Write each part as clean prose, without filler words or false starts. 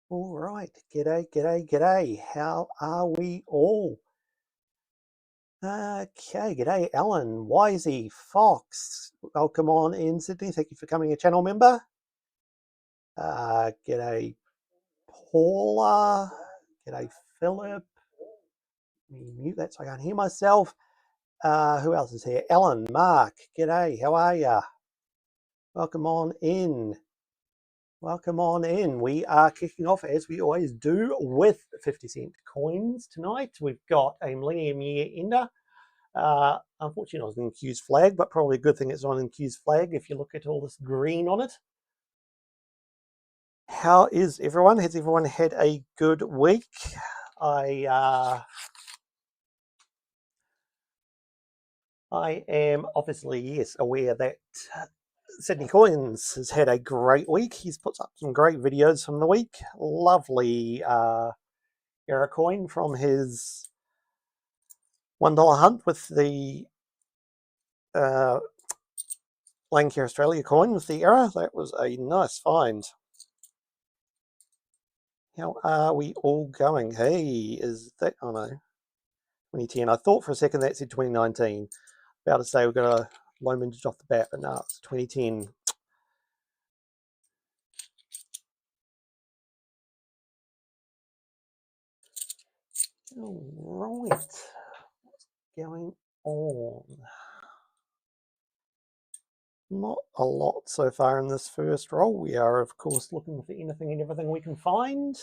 All right, g'day. How are we all? Okay, g'day, Alan, Wisey, Fox. Welcome on in, Sydney. Thank you for becoming a channel member. G'day, Paula. G'day, Philip. Let me mute that so I can't hear myself. Who else is here? Alan, Mark. G'day, how are ya? Welcome on in. Welcome on in. We are kicking off, as we always do, with 50-cent coins tonight. We've got a Millennium Year Ender. Unfortunately, not an NQ's flag, but probably a good thing it's not an NQ's flag if you look at all this green on it. How is everyone? Has everyone had a good week? I am obviously, yes, aware that Sydney Coins has had a great week. He's put up some great videos from the week. Lovely error coin from his $1 hunt with the Lancaster Australia coin with the error. That was a nice find. How are we all going? Hey, is that, oh no, 2010. I thought for a second that said 2019. About to say we've got a low mintage off the bat, but no, it's 2010. All right, what's going on? Not a lot so far in this first roll. We are, of course, looking for anything and everything we can find.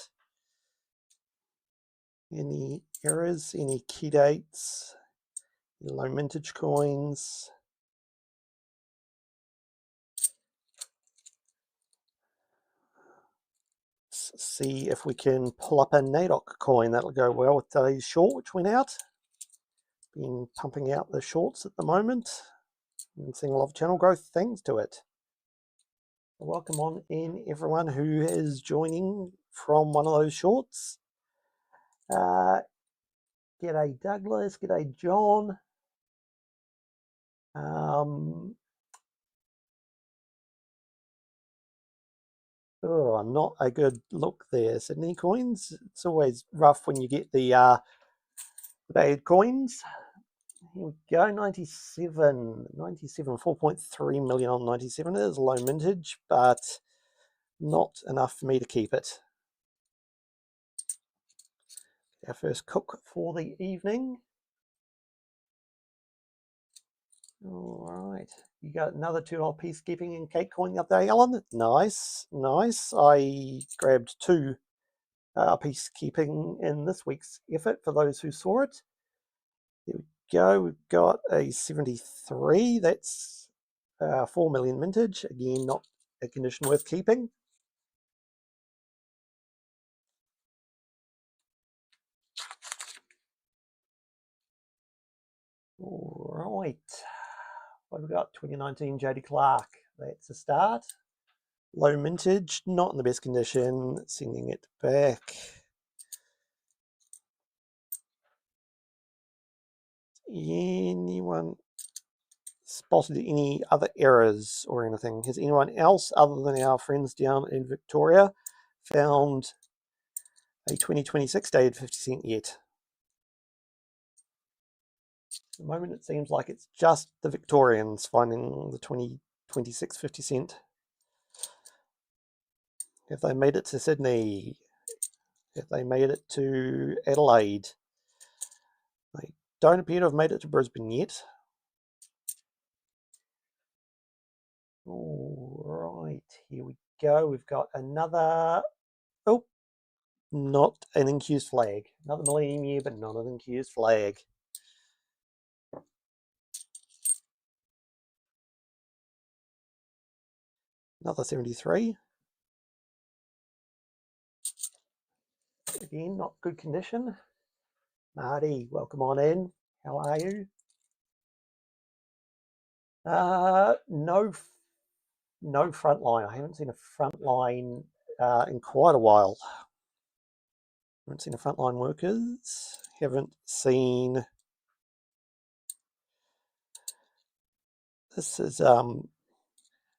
Any errors, any key dates, low mintage coins. Let's see if we can pull up a NADOC coin. That'll go well with today's short, which went out. Been pumping out the shorts at the moment and seeing a lot of channel growth thanks to it. Welcome on in everyone who is joining from one of those shorts. G'day Douglas, g'day John. Oh, not a good look there, Sydney coins. It's always rough when you get the bad coins. Here we go, 97, 4.3 million on 97. It is low mintage, but not enough for me to keep it. Our first cook for the evening. All right, you got another $2 peacekeeping and cake coin up there, Alan. Nice, nice. I grabbed two peacekeeping in this week's effort for those who saw it. There we go. We've got a 73. That's 4 million mintage. Again, not a condition worth keeping. All right. What have we got? 2019 JD Clark. That's a start. Low mintage, not in the best condition. Sending it back. Anyone spotted any other errors or anything? Has anyone else, other than our friends down in Victoria, found a 2026 dated 50 cent yet? At the moment, it seems like it's just the Victorians finding the 2026 50 cent. Have they made it to Sydney? Have they made it to Adelaide? They don't appear to have made it to Brisbane yet. All right, here we go. We've got another, oh, not an NQ's flag. Another Millennium Year, but not an NQ's flag. Another 73. Again, not good condition. Marty, welcome on in. How are you? No front line. I haven't seen a front line in quite a while. Haven't seen a frontline workers. Haven't seen. This is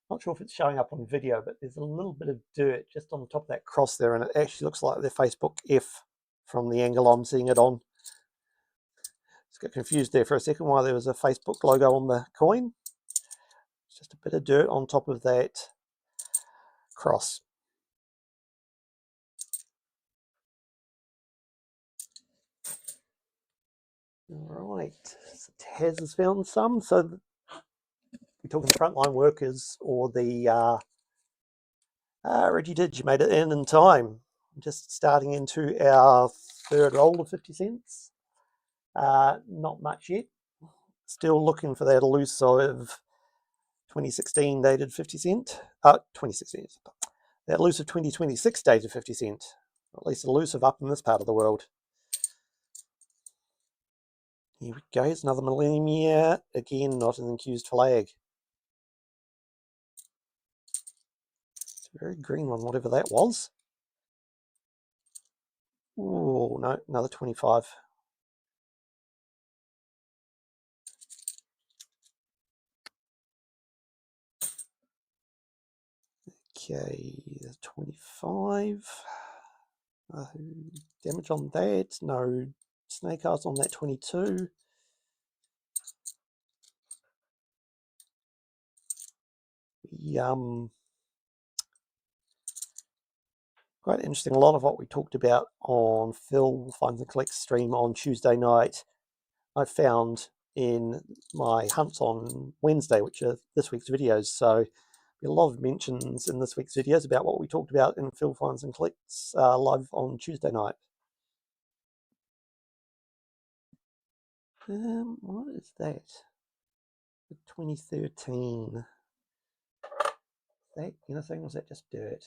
Not sure if it's showing up on video, but there's a little bit of dirt just on the top of that cross there, and it actually looks like the Facebook F from the angle I'm seeing it on. Just got confused there for a second why there was a Facebook logo on the coin. It's just a bit of dirt on top of that cross. All right, so Taz has found some. So we're talking frontline workers or the Reggie did, you made it in time. Just starting into our third roll of 50 cents. Not much yet. Still looking for that elusive 2016 dated 50 cent. 26 cents. That elusive 2026 dated 50 cent. Or at least elusive up in this part of the world. Here we go. It's another millennium year. Again, not an accused flag. It's a very green one, whatever that was. Oh, no, another 25. Okay, 25. Damage on that. No snake eyes on that 22. Quite interesting. A lot of what we talked about on Phil Finds and Collects stream on Tuesday night, I found in my hunts on Wednesday, which are this week's videos. So a lot of mentions in this week's videos about what we talked about in Phil Finds and Collects live on Tuesday night. What is that? The 2013. Is that anything, or is that just dirt?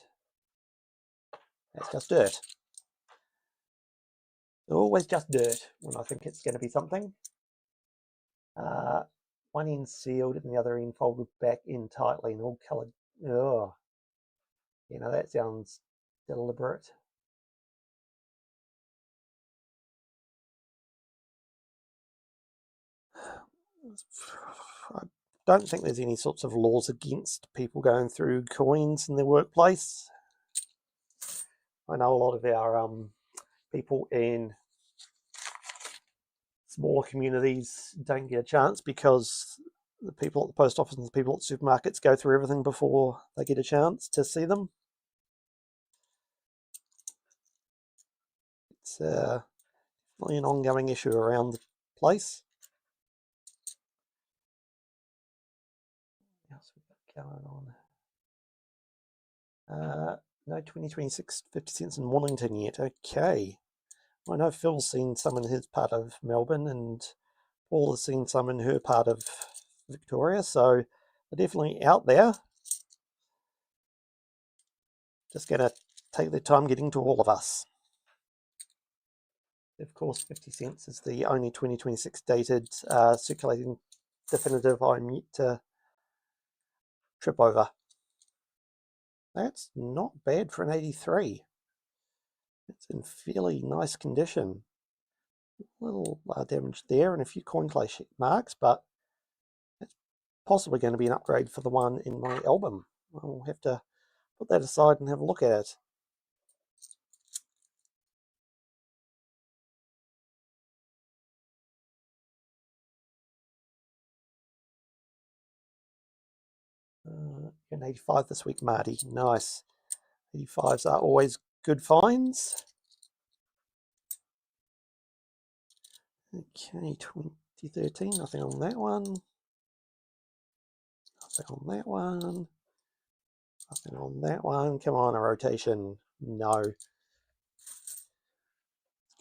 That's just dirt. Always just dirt when I think it's going to be something. One end sealed and the other end folded back in tightly and all coloured. Oh, you know, that sounds deliberate. I don't think there's any sorts of laws against people going through coins in their workplace. I know a lot of our people in smaller communities don't get a chance because the people at the post office and the people at supermarkets go through everything before they get a chance to see them. It's definitely an ongoing issue around the place. What else we got going on? No 2026 50 cents in Wellington yet. Okay. I know Phil's seen some in his part of Melbourne and Paul has seen some in her part of Victoria, so they're definitely out there. Just going to take their time getting to all of us. Of course, 50 cents is the only 2026 dated circulating definitive I'm yet to trip over. That's not bad for an 83. It's in fairly nice condition. A little damage there and a few coin clay marks, but it's possibly going to be an upgrade for the one in my album. I'll have to put that aside and have a look at it. An 85 this week, Marty. Nice. 85s are always good finds. Okay, 2013, nothing on that one. Nothing on that one. Nothing on that one. Come on, a rotation. No.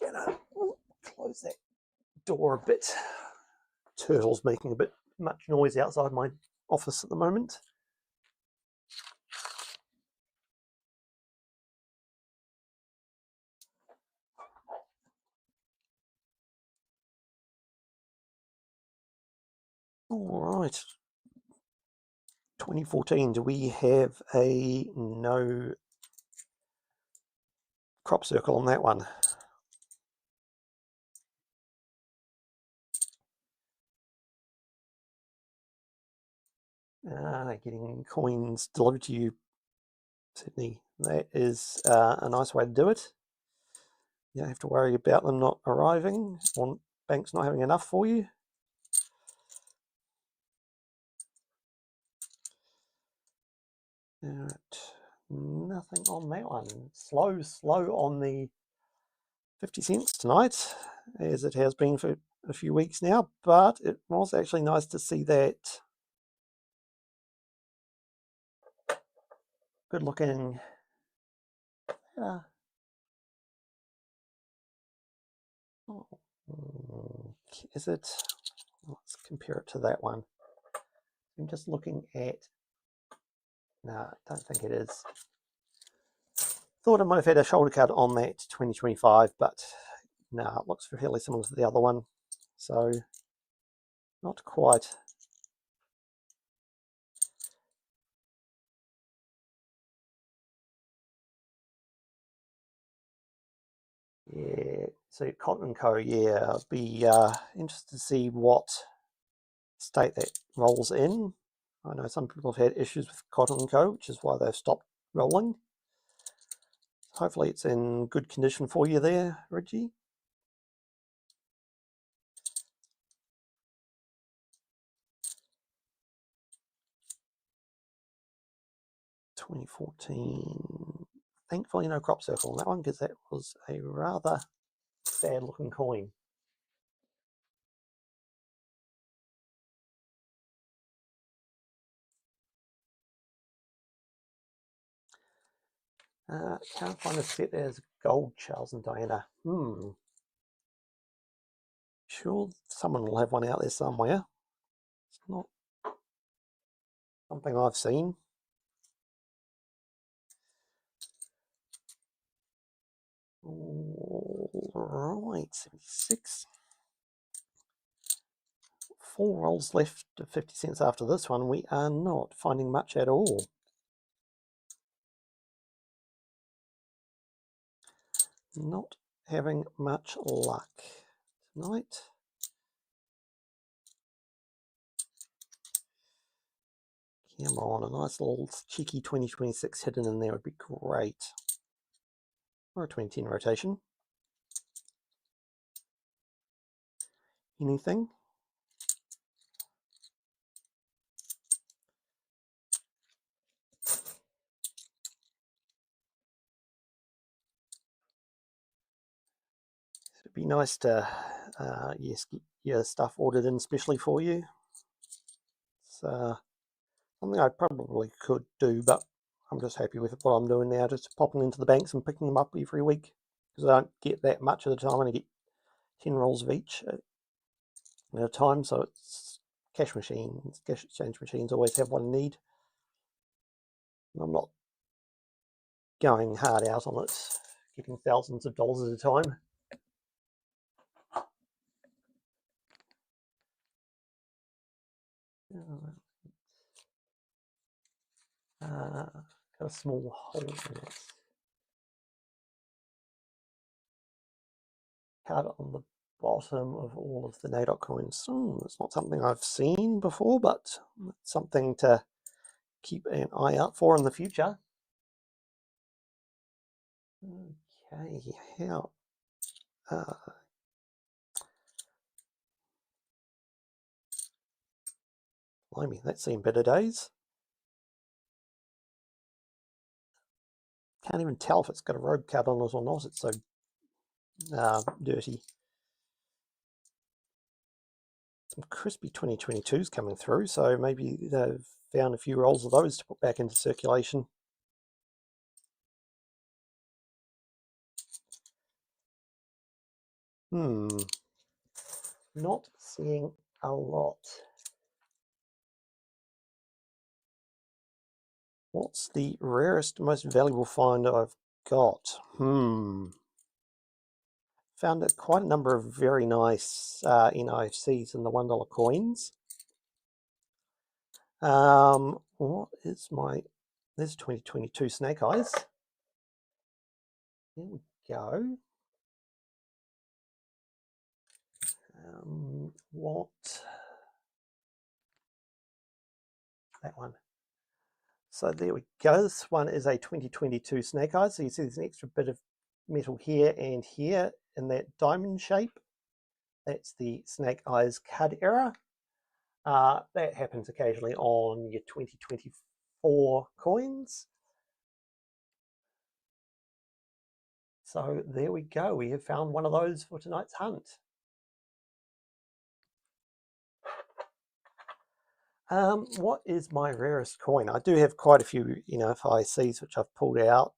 Gonna close that door a bit. Turtle's making a bit much noise outside my office at the moment. All right. 2014, do we have a no crop circle on that one? getting coins delivered to you, Sydney. That is a nice way to do it. You don't have to worry about them not arriving or banks not having enough for you. All right, nothing on that one. Slow on the 50 cents tonight, as it has been for a few weeks now, but it was actually nice to see that good looking is it? Let's compare it to that one. I'm just looking at, no, I don't think it is. Thought I might have had a shoulder cut on that 2025, but no, it looks fairly similar to the other one, so not quite. Yeah, so Cotton & Co, yeah, I'd be interested to see what state that rolls in. I know some people have had issues with Cotton & Co, which is why they've stopped rolling. Hopefully it's in good condition for you there, Reggie. $2014. Thankfully no crop circle on that one, because that was a rather sad looking coin. Can't find a set as gold, Charles and Diana. Sure, someone will have one out there somewhere. It's not something I've seen. All right, 76. 4 rolls left of 50 cents after this one. We are not finding much at all. Not having much luck tonight. Come on, a nice little cheeky 2026 hidden in there would be great. Or a 2010 rotation. Anything? It'd be nice to, yes, get your stuff ordered in specially for you. It's something I probably could do, but I'm just happy with what I'm doing now, just popping into the banks and picking them up every week, because I don't get that much of the time. I only get 10 rolls of each at a time, so it's cash machines, cash exchange machines always have what I need. I'm not going hard out on it, getting thousands of dollars at a time. Got a small hole in it. Card on the bottom of all of the NADOC coins. It's not something I've seen before, but it's something to keep an eye out for in the future. Okay, how? Blimey, that's seen better days. Can't even tell if it's got a rogue card on it or not. It's so dirty. Some crispy 2022s coming through, so maybe they've found a few rolls of those to put back into circulation. Not seeing a lot. What's the rarest, most valuable find I've got? Found quite a number of very nice NIFCs in the $1 coins. What is my... There's 2022 Snake Eyes. There we go. What that one. So there we go. This one is a 2022 snake eyes. So you see there's an extra bit of metal here and here in that diamond shape. That's the snake eyes cud error. That happens occasionally on your 2024 coins. So there we go. We have found one of those for tonight's hunt. What is my rarest coin? I do have quite a few, FICs which I've pulled out.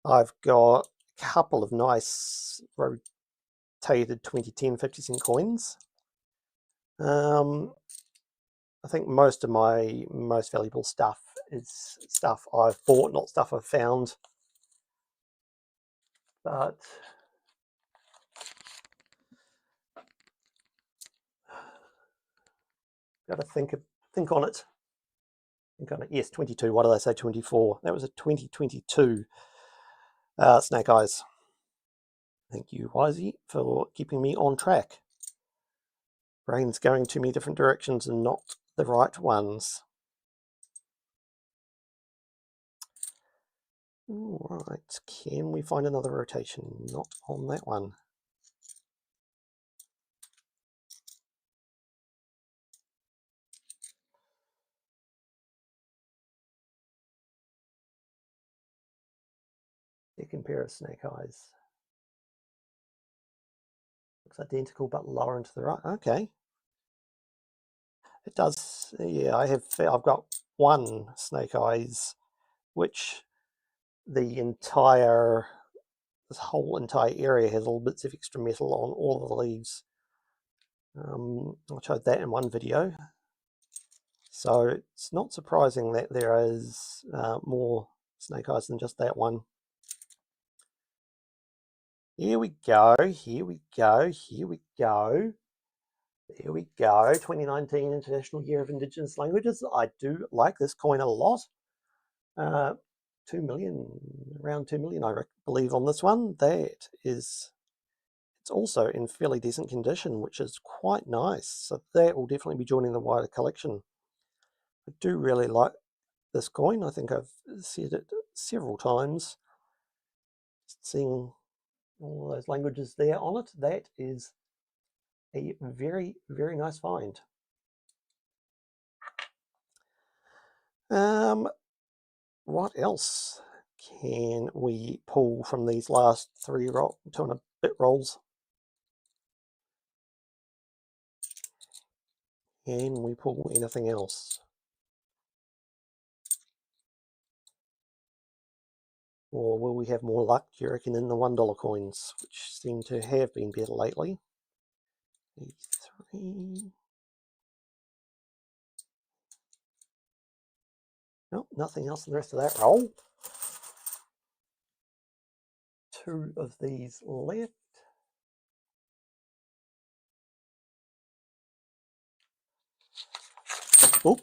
I've got a couple of nice rotated 2010 50-cent coins. I think most of my most valuable stuff is stuff I've bought, not stuff I've found. But got to think on it. Think on it. Yes, 22. Why did I say 24? That was a 2022 snake eyes. Thank you, Wisey, for keeping me on track. Brain's going too many different directions and not the right ones. All right, can we find another rotation? Not on that one. Second pair of snake eyes. Looks identical but lower and to the right. Okay. It does, yeah, I've got one snake eyes which this whole entire area has little bits of extra metal on all of the leaves. I showed that in one video. So it's not surprising that there is more snake eyes than just that one. Here we go, here we go, here we go. There we go, 2019 International Year of Indigenous Languages. I do like this coin a lot. 2 million, around 2 million, I believe, on this one. It's also in fairly decent condition, which is quite nice. So that will definitely be joining the wider collection. I do really like this coin. I think I've said it several times. Just seeing all those languages there on it, that is a very, very nice find. What else can we pull from these last 2 and a bit rolls? Can we pull anything else? Or will we have more luck, do you reckon, in the $1 coins, which seem to have been better lately? 83. Nope, nothing else in the rest of that roll. 2 of these left. Oop.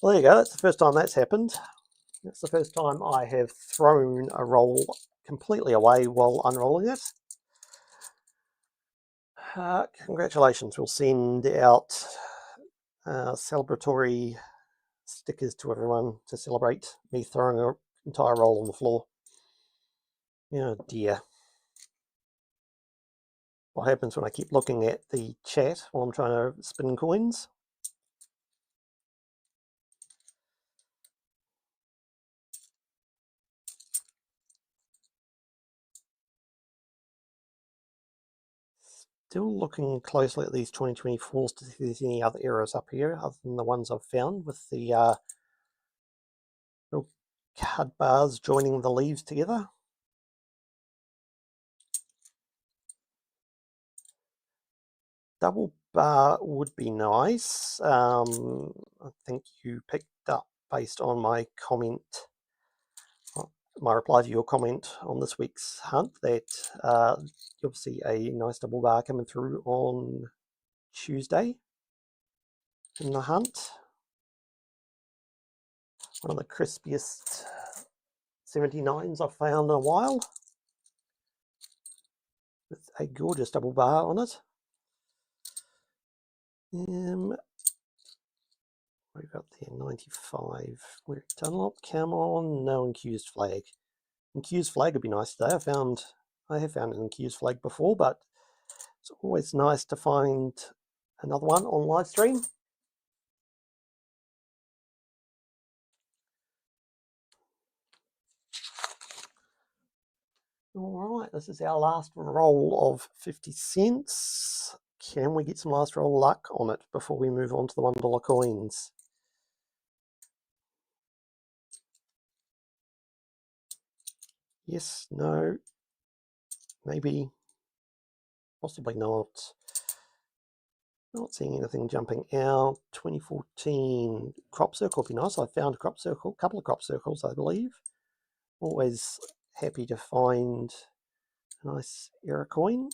Well, there you go. That's the first time that's happened. That's the first time I have thrown a roll completely away while unrolling it. Congratulations. We'll send out celebratory stickers to everyone to celebrate me throwing an entire roll on the floor. Oh dear. What happens when I keep looking at the chat while I'm trying to spin coins? Still looking closely at these 2024s to see if there's any other errors up here other than the ones I've found with the little cud bars joining the leaves together. Double bar would be nice. I think you picked up based on my comment, my reply to your comment on this week's hunt, that you'll see a nice double bar coming through on Tuesday in the hunt. One of the crispiest 79s I've found in a while, with a gorgeous double bar on it. We've got there 95. We're Dunlop, come on, no incused flag. Incused flag would be nice today. I have found an incused flag before, but it's always nice to find another one on live stream. All right, this is our last roll of 50 cents. Can we get some last roll luck on it before we move on to the $1 coins? Yes, no, maybe, possibly not. Not seeing anything jumping out. 2014 crop circle would be nice. I found a crop circle, a couple of crop circles, I believe. Always happy to find a nice error coin.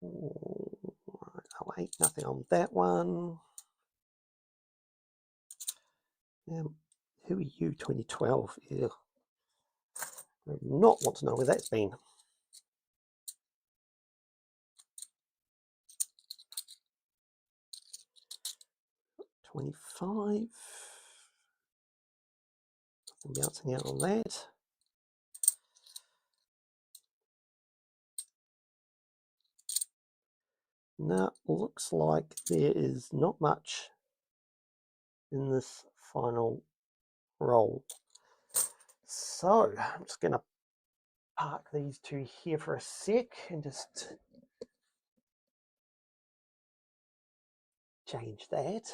Oh, wait, nothing on that one. Who are you, 2012? Ew. I do not want to know where that's been. $25. Nothing bouncing out on that. No, looks like there is not much in this final roll. So I'm just going to park these two here for a sec and just change that.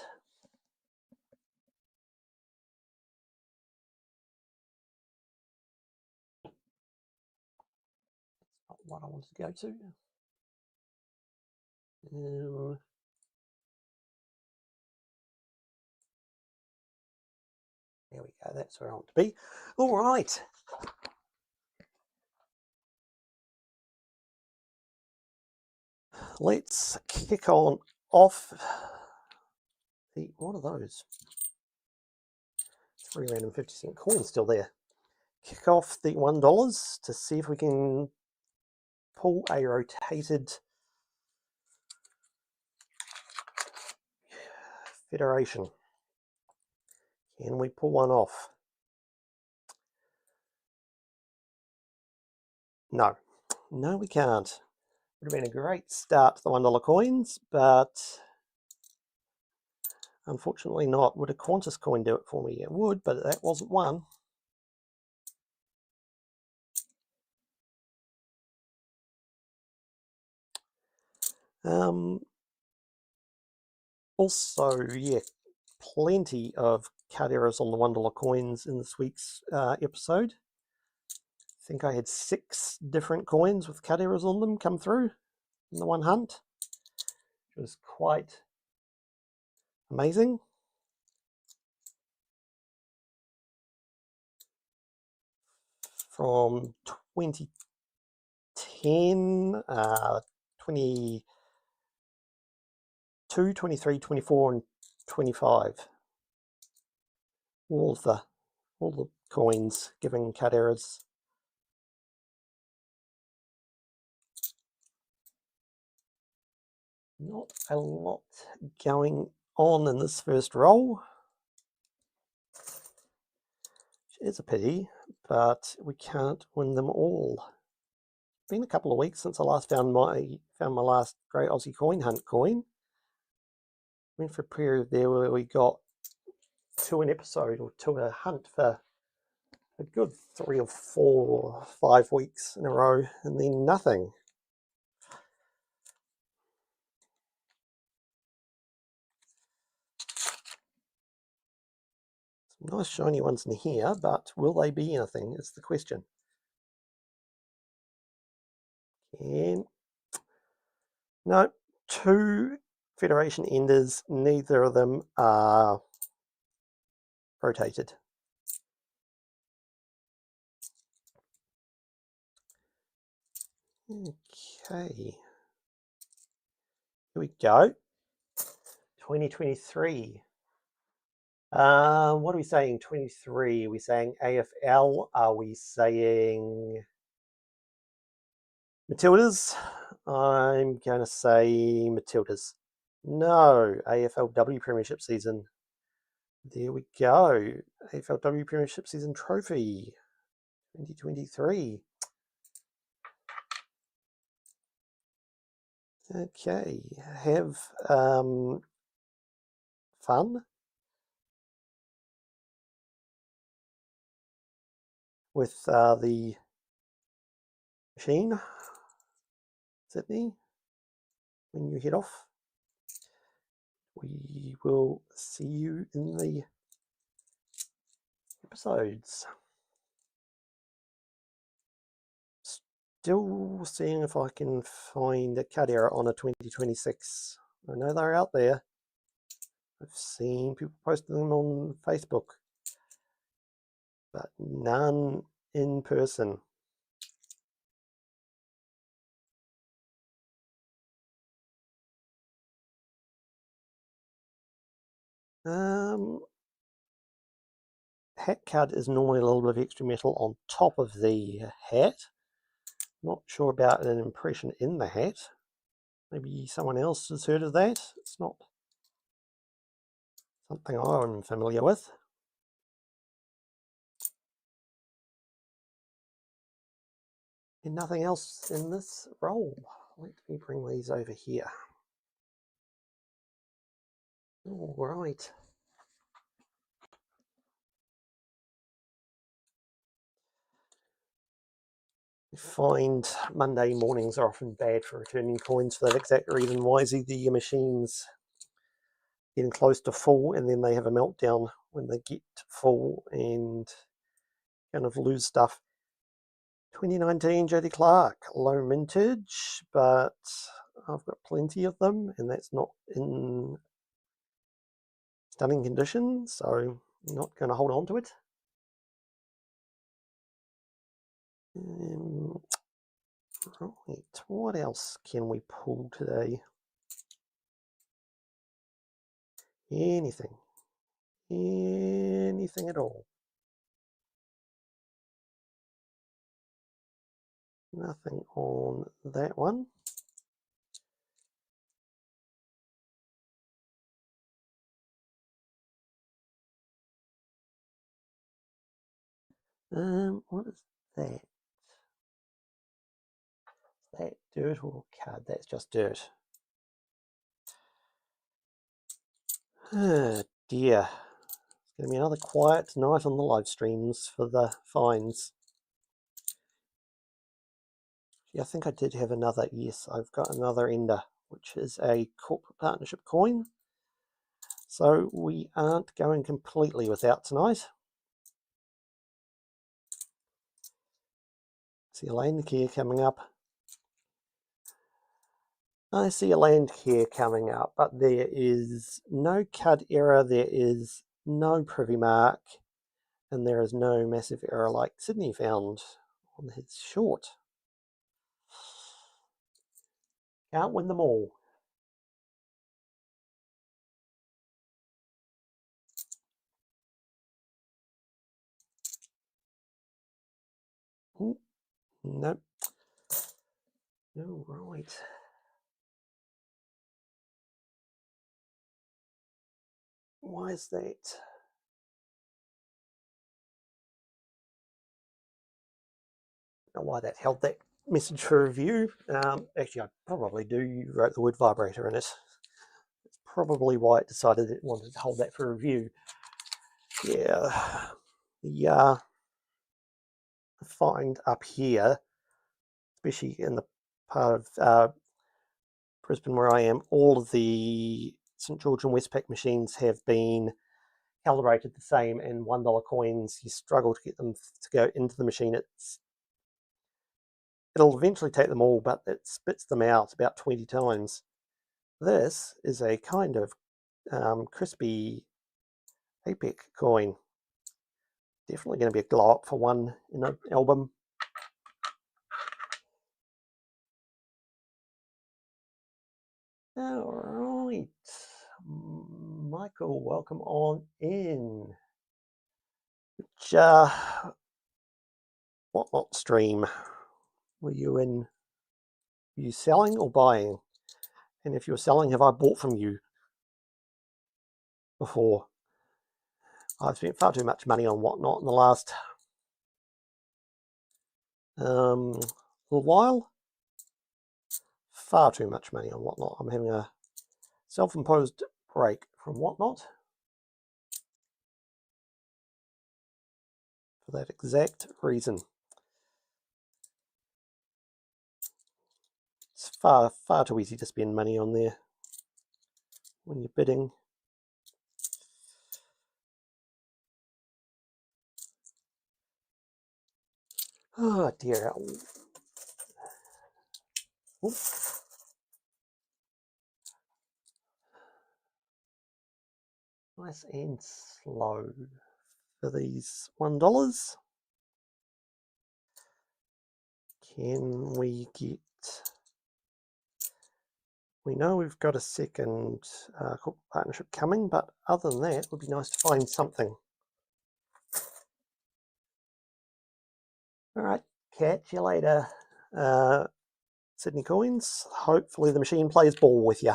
That's not what I wanted to go to. There we go, that's where I want to be. All right. Let's kick on off the, what are those? 3 random 50-cent coins still there. Kick off the $1 to see if we can pull a rotated Federation. Can we pull one off? No. No, we can't. Would have been a great start to the $1 coins, but unfortunately not. Would a Qantas coin do it for me? It would, but that wasn't one. Also, yeah, plenty of card errors on the $1 coins in this week's episode. I think I had 6 different coins with card errors on them come through in the one hunt, which was quite amazing. From 2010, 22, 23, 24, and 25. All the coins giving card errors. Not a lot going on in this first roll, which is a pity, but we can't win them all. It's been a couple of weeks since I last found my last Great Aussie Coin Hunt coin. Went for a period there where we got to an episode or to a hunt for a good 3 or 4 or 5 weeks in a row, and then nothing. Some nice shiny ones in here, but will they be anything is the question. And no, 2 Federation enders, neither of them are rotated. Okay, here we go. 2023. What are we saying? 23. Are we saying AFL? Are we saying Matildas? I'm going to say Matildas. No, AFLW Premiership season. There we go. AFLW Premiership season trophy 2023. Okay, have fun with the machine, Sydney, when you head off. We will see you in the episodes. Still seeing if I can find a cut error on a 2026. I know they're out there. I've seen people posting them on Facebook, but none in person. Hat card is normally a little bit of extra metal on top of the hat. Not sure about an impression in the hat. Maybe someone else has heard of that. It's not something I'm familiar with. And nothing else in this roll. Let me bring these over here. All right. I find Monday mornings are often bad for returning coins for that exact reason. Why is the machines getting close to full and then they have a meltdown when they get full and kind of lose stuff. 2019 Jody Clark, low mintage, but I've got plenty of them and that's not in stunning condition, so I'm not going to hold on to it. Right, what else can we pull today? Anything at all. Nothing on that one. What is that? Is that dirt or card? That's just dirt. Oh dear. It's going to be another quiet night on the live streams for the fines. Yeah, I think I did have another. Yes, I've got another ender, which is a corporate partnership coin. So we aren't going completely without tonight. See a land care coming up. I see a land care coming up, but there is no cut error, there is no privy mark, and there is no massive error like Sydney found on his short. Can't win them all. Nope. All right. Why is that? I don't know why that held that message for review. Actually, I probably do. You wrote the word vibrator in it. That's probably why it decided it wanted to hold that for review. Yeah. The find up here, especially in the part of Brisbane where I am, all of the St George and Westpac machines have been calibrated the same, and $1 coins, you struggle to get them to go into the machine. It'll eventually take them all, but it spits them out about 20 times. This is a kind of crispy APEC coin. Definitely going to be a glow up for one in an album. All right, Michael, welcome on in. Which what stream were you in? Are you selling or buying? And if you're selling, have I bought from you before? I've spent far too much money on Whatnot in the last little while. Far too much money on Whatnot. I'm having a self-imposed break from Whatnot for that exact reason. It's far too easy to spend money on there when you're bidding. Oh dear. Oop. Nice and slow for these $1. Can we get... We know we've got a second corporate partnership coming, but other than that, it would be nice to find something. All right, catch you later, Sydney Coins. Hopefully the machine plays ball with you.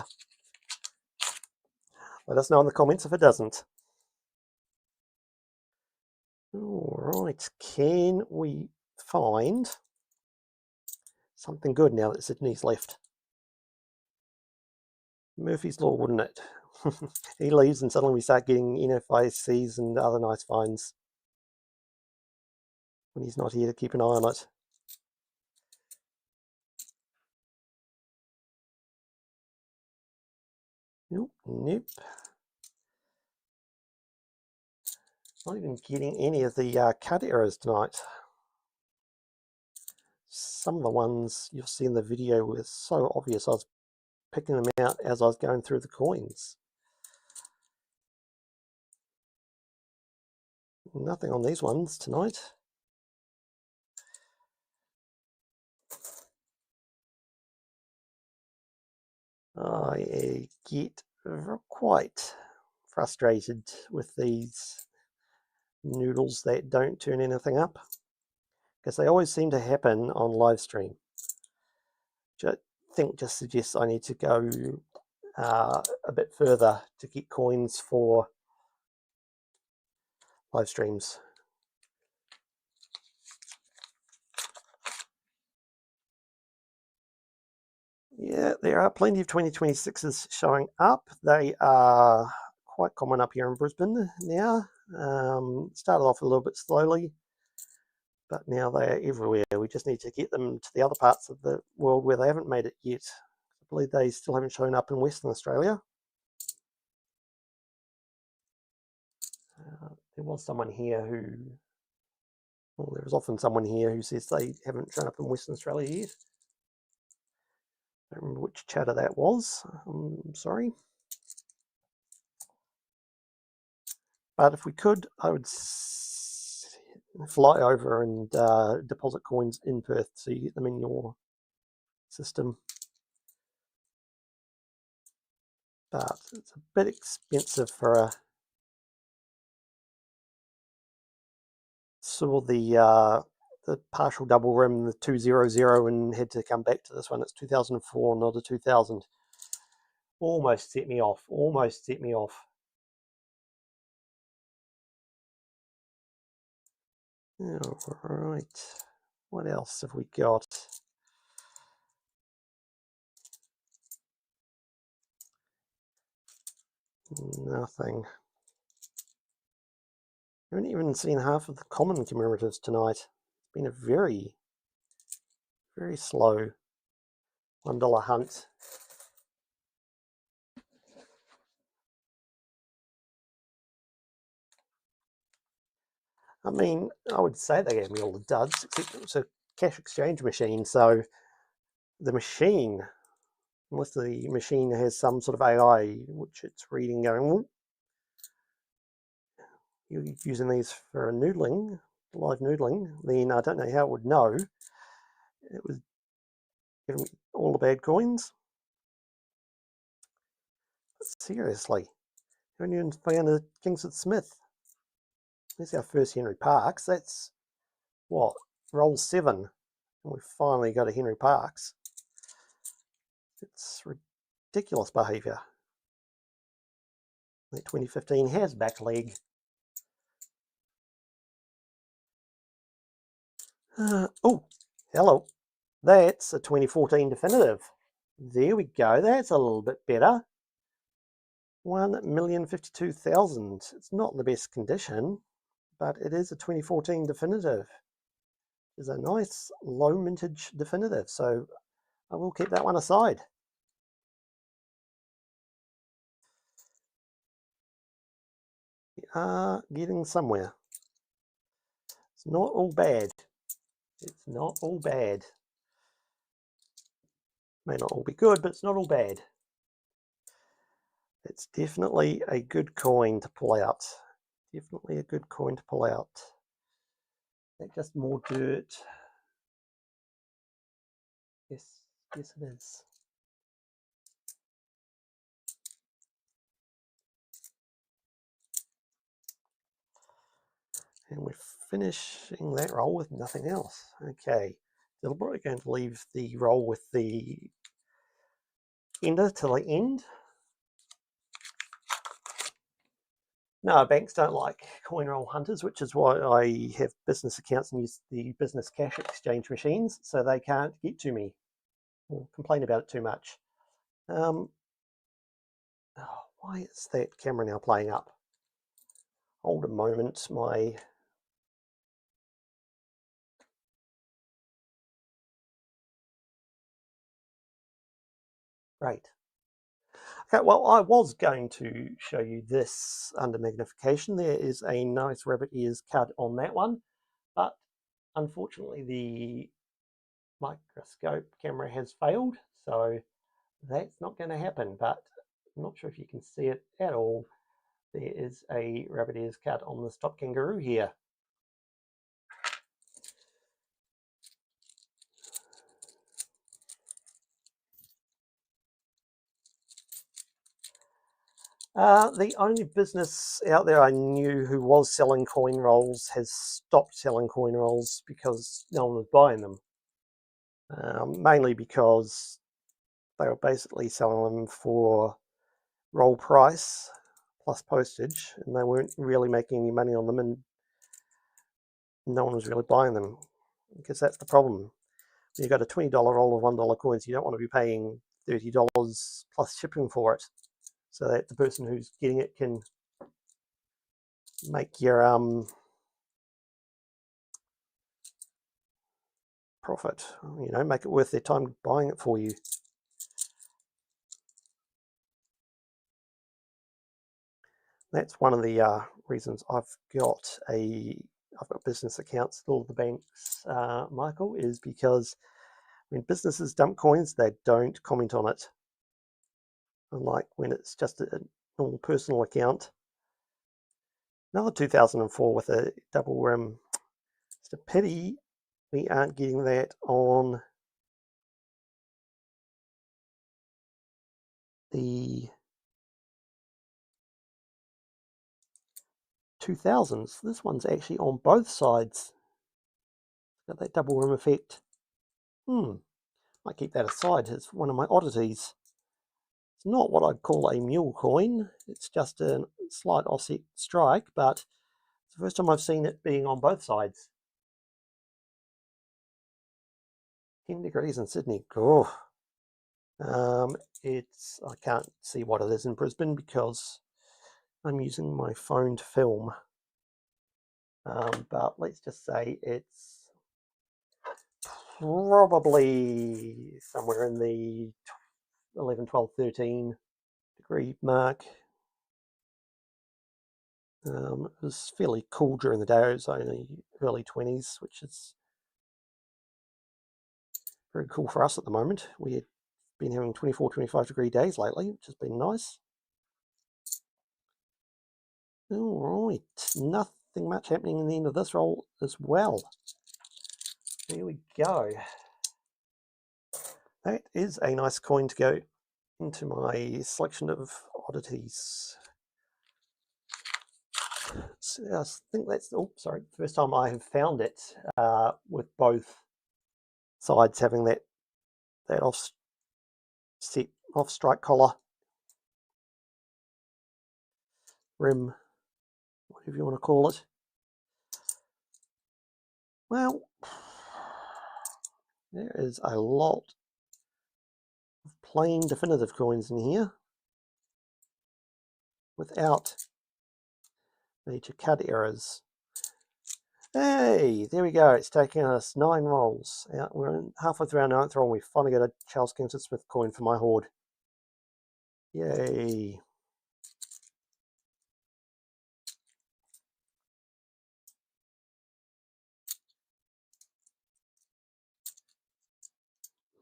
Let us know in the comments if it doesn't. All right, can we find something good now that Sydney's left? Murphy's Law, wouldn't it? He leaves and suddenly we start getting NFICs and other nice finds when he's not here to keep an eye on it. Nope, nope. Not even getting any of the cut errors tonight. Some of the ones you'll see in the video were so obvious. I was picking them out as I was going through the coins. Nothing on these ones tonight. I get quite frustrated with these noodles that don't turn anything up, because they always seem to happen on live stream, which I think just suggests I need to go a bit further to get coins for live streams. Yeah, there are plenty of 2026s showing up. They are quite common up here in Brisbane now. Started off a little bit slowly, but now they are everywhere. We just need to get them to the other parts of the world where they haven't made it yet. I believe they still haven't shown up in Western Australia. There was someone here who, well, there was often someone here who says they haven't shown up in Western Australia yet. I don't remember which chatter that was. I'm sorry. But if we could, I would fly over and deposit coins in Perth so you get them in your system. But it's a bit expensive for a... Saw the partial double rim, the 200, and had to come back to this one. It's 2004, not a 2000. Almost set me off. Almost set me off. All right. What else have we got? Nothing. I haven't even seen half of the common commemoratives tonight. It's been a very, very slow $1 hunt. I mean, I would say they gave me all the duds, except it was a cash exchange machine, so the machine, unless the machine has some sort of AI which it's reading going, well, you're using these for a noodling, live noodling, then I don't know how it would know. It was giving me all the bad coins. But seriously, haven't even found a Kingsford Smith. There's our first Henry Parks. That's what, roll 7, and we've finally got a Henry Parks. It's ridiculous behaviour. That 2015 has back leg. Oh, hello. That's a 2014 definitive. There we go. That's a little bit better. 1,052,000. It's not in the best condition, but it is a 2014 definitive. It's a nice low mintage definitive, so I will keep that one aside. We are getting somewhere. It's not all bad. It's not all bad. May not all be good, but it's not all bad. It's definitely a good coin to pull out. Definitely a good coin to pull out. Is that just more dirt? Yes, yes it is. And we're finishing that roll with nothing else. Okay, deliberately going to leave the roll with the ender till the end. No, banks don't like coin roll hunters, which is why I have business accounts and use the business cash exchange machines, so they can't get to me or complain about it too much. Oh, why is that camera now playing up? Hold a moment, my... Great. Okay, well, I was going to show you this under magnification. There is a nice rabbit ears cut on that one, but unfortunately the microscope camera has failed, so that's not going to happen. But I'm not sure if you can see it at all. There is a rabbit ears cut on the stop kangaroo here. The only business out there I knew who was selling coin rolls has stopped selling coin rolls because no one was buying them. Mainly because they were basically selling them for roll price plus postage, and they weren't really making any money on them, and no one was really buying them, because that's the problem. When you've got a $20 roll of $1 coins, you don't want to be paying $30 plus shipping for it, so that the person who's getting it can make your profit, you know, make it worth their time buying it for you. That's one of the reasons I've got business accounts at all the banks, Michael, is because when businesses dump coins, they don't comment on it. Unlike when it's just a normal personal account. Another 2004 with a double rim. It's a pity we aren't getting that on the 2000s. This one's actually on both sides. Got that double rim effect. Might keep that aside. It's one of my oddities. It's not what I'd call a mule coin. It's just a slight offset strike, but it's the first time I've seen it being on both sides. 10 degrees in Sydney. Oh. I can't see what it is in Brisbane because I'm using my phone to film. But let's just say it's probably somewhere in the 11, 12, 13 degree mark. It was fairly cool during the day. It was only early 20s, which is very cool for us at the moment. We've been having 24, 25 degree days lately, which has been nice. All right, nothing much happening in the end of this roll as well. There we go. That is a nice coin to go into my selection of oddities. So I think that's, first time I have found it with both sides having that offset set, off strike collar, rim, whatever you want to call it. Well, there is a lot of plain definitive coins in here without major card errors. Hey, there we go. It's taken us 9 rolls. We're halfway through our 9th roll. We finally got a Charles Kingston Smith coin for my hoard. Yay.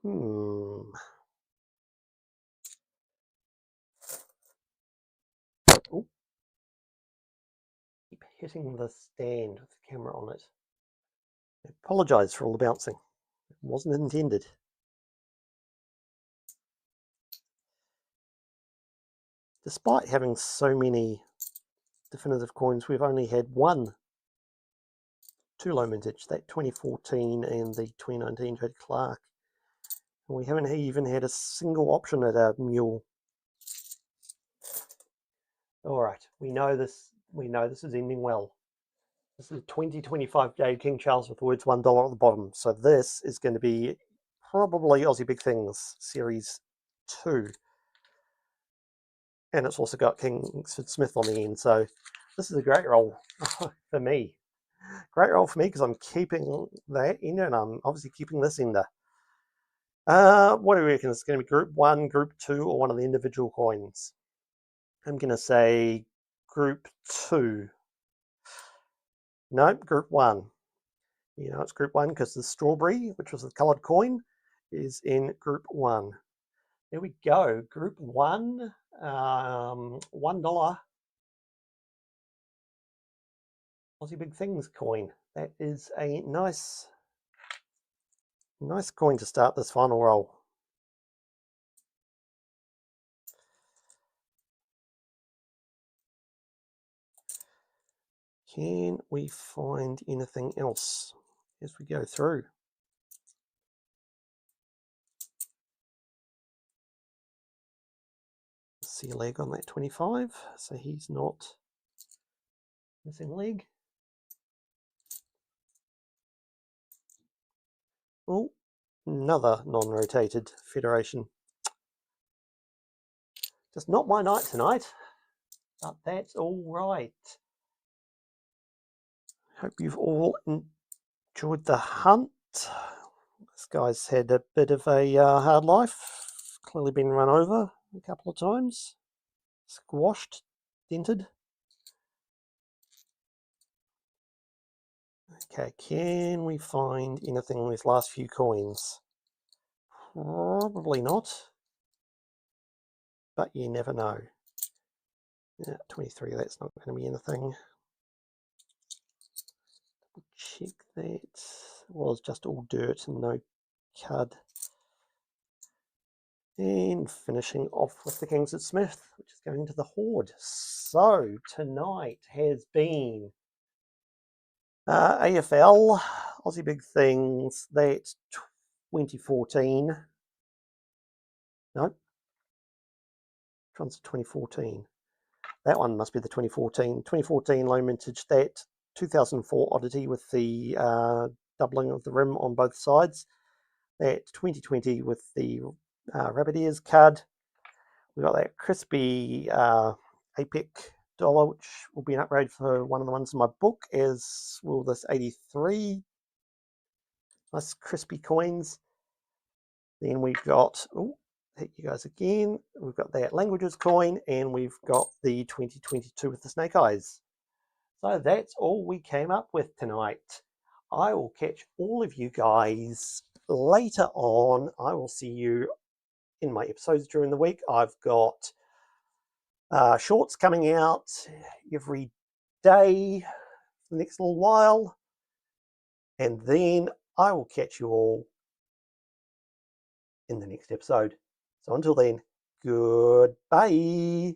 Oh, keep hitting the stand with the camera on it. I apologise for all the bouncing. It wasn't intended. Despite having so many definitive coins, we've only had 2 low mintage, that 2014 and the 2019 Jody Clark. And we haven't even had a single option at a mule. Alright, we know this is ending well. This is 2025 Jade King Charles with the words $1 at the bottom. So this is going to be probably Aussie Big Things Series 2. And it's also got Kingsford Smith on the end. So this is a great roll for me. Great roll for me because I'm keeping that ender and I'm obviously keeping this ender. What do you reckon? It's going to be Group 1, Group 2, or one of the individual coins? I'm going to say Group 2. No, Group 1. You know, it's Group 1 because the strawberry, which was the coloured coin, is in Group 1. There we go. Group 1, $1 Aussie Big Things coin. That is a nice coin to start this final roll. Can we find anything else as we go through? See a leg on that 25, so he's not missing leg. Oh, another non-rotated Federation. Just not my night tonight, but that's all right. Hope you've all enjoyed the hunt. This guy's had a bit of a hard life. Clearly been run over a couple of times. Squashed, dented. Okay, can we find anything in these last few coins? Probably not. But you never know. Yeah, 23, that's not going to be anything. Check that. It was just all dirt and no cud. And finishing off with the Kingsford Smith, which is going to the hoard. So tonight has been AFL, Aussie Big Things, that's 2014. No, which one's 2014? That one must be the 2014. 2014 low mintage, that 2004 oddity with the doubling of the rim on both sides. That 2020 with the rabbit ears card. We got that crispy APEC dollar, which will be an upgrade for one of the ones in my book, as will this 83 nice crispy coins. Then we've got, oh, hit you guys again, we've got that languages coin, and we've got the 2022 with the snake eyes. So that's all we came up with tonight. I will catch all of you guys later on. I will see you in my episodes during the week. I've got shorts coming out every day for the next little while. And then I will catch you all in the next episode. So until then, goodbye.